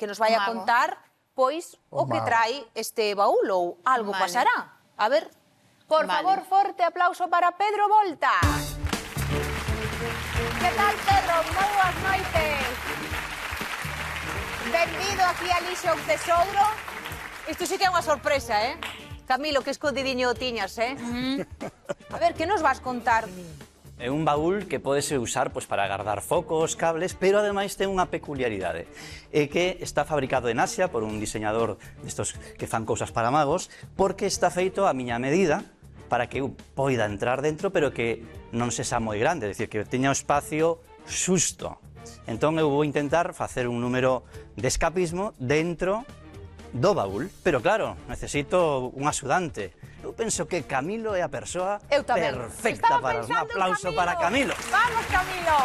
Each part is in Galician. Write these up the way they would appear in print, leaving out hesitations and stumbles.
que nos vai a contar, pois, o que trae este baúl ou algo pasará. A ver, por favor, forte aplauso para Pedro Volta. Que tal, Pedro? Moi boas noites. Benvido aquí a Lixo ao Tesouro. Isto sí que é unha sorpresa, Camilo, que escondidiño tiñas, A ver, que nos vas contar? É un baúl que podese usar para guardar focos, cables, pero ademais ten unha peculiaridade. É que está fabricado en Asia por un diseñador destos que fan cousas para magos, porque está feito a miña medida para que eu poida entrar dentro, pero que non se xa moi grande, é dicir, que teña o espacio xusto. Entón eu vou intentar facer un número de escapismo dentro do baúl, pero claro, necesito un axudante. Eu penso que Camilo é a persoa perfecta para un aplauso para Camilo. Vamos, Camilo!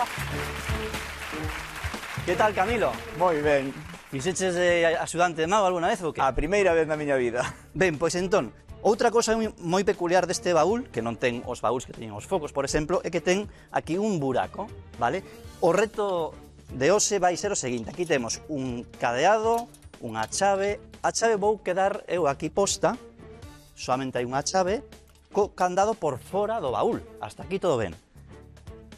Que tal, Camilo? Moi ben. Fixeches de axudante de mago alguna vez ou que? A primeira vez na miña vida. Ben, pois entón, outra cosa moi peculiar deste baúl, que non ten os baúls que teñen os focos, por exemplo, é que ten aquí un buraco, vale? O reto de hoxe vai ser o seguinte, aquí temos un cadeado, unha chave, a chave vou quedar eu aquí posta, solamente hai unha chave, co candado por fora do baúl, hasta aquí todo ben.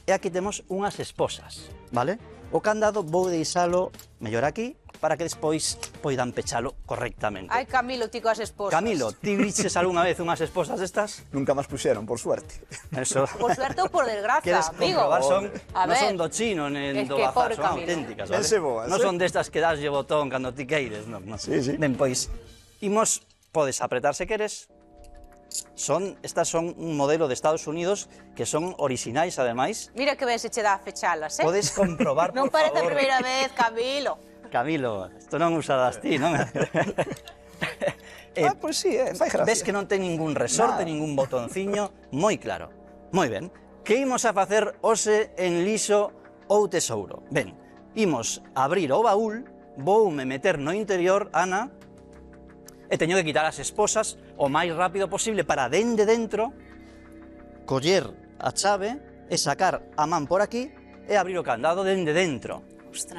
E aquí temos unhas esposas, vale? O candado vou deixalo mellor aquí, para que despois poidan pechalo correctamente. Ai, Camilo, ti coas esposas. Camilo, ti viches algunha vez unhas esposas destas? Nunca máis puxeron, por suerte. Eso. Por suerte ou por desgracia, Queres amigo. comprobar, non A ver, son do chino, nen do que bazar, pobre son Camilo. auténticas, Ben vale? se boas, Non son destas que daslle botón cando ti queires, non. Sí, sí. Ben, pois, imos, podes apretar se queres. Estas son un modelo de Estados Unidos que son orixinais, ademais. Mira que ben se che dá a fechalas, Podes comprobar, por Non parece a favor. primeira vez, Camilo. Camilo, isto non usadas ti, non? Pois sí, fai gracia. Ves que non ten ningún resorte, ningún botonciño, moi claro. Moi ben. Que imos a facer hoxe en Lixo ou Tesouro? Ben, imos abrir o baúl, voume meter no interior, Ana, e teño que quitar as esposas o máis rápido posible para dende dentro coller a chave e sacar a man por aquí e abrir o candado dende dentro.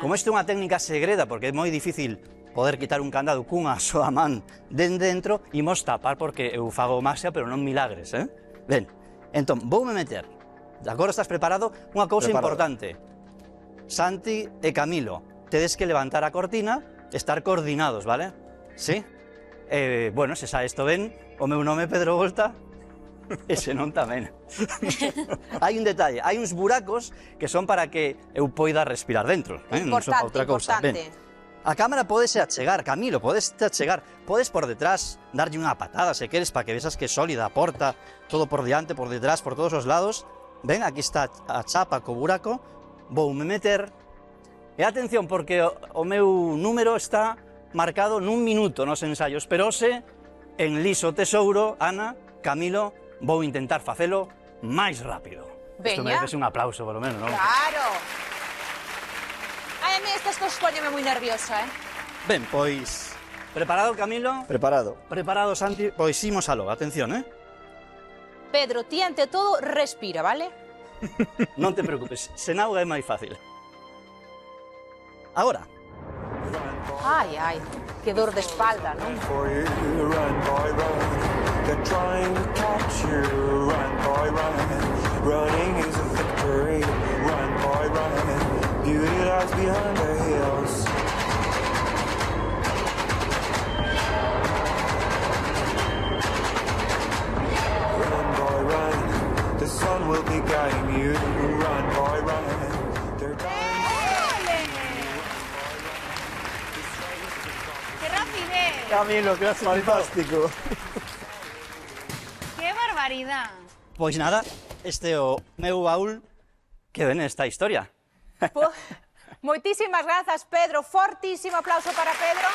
Como isto é unha técnica segreda, porque é moi difícil poder quitar un candado cunha soa man dende dentro, imos tapar porque eu fago magia, pero non milagres, Ben, entón, voume meter. De acordo, estás preparado? Unha cousa importante. Santi e Camilo, tedes que levantar a cortina e estar coordinados, vale? Sí? Bueno, se xa isto ben, o meu nome é Pedro Volta, e se non tamén. Hai un detalle, hai uns buracos que son para que eu poida respirar dentro, non son para outra cousa. Ben, a cámara podese achegar, Camilo, podes achegar, podes por detrás darlle unha patada se queres para que vexas que é sólida a porta, todo por diante, por detrás, por todos os lados. Ben, aquí está a chapa co buraco, voume meter, e atención, porque o meu número está marcado nun minuto nos ensaios, pero hoxe, en Lixo Tesouro, Ana, Camilo, vou intentar facelo máis rápido. Isto merece un aplauso, polo menos, non? Claro. Ai, a mí estas cosas póñeme moi nerviosa, Ben, pois, preparado, Camilo? Preparado. Preparado, Santi? Pois imos aló, atención, Pedro, ti ante todo respira, vale? Non te preocupes, sen auga é máis fácil. Agora. Ai, ai, que dor de espalda, non? ¡Qué rapidez! Camilo, que fantástico. ¡Qué barbaridad! Pois nada, este é o meu baúl que ven esta historia. Moitísimas grazas, Pedro. Fortísimo aplauso para Pedro.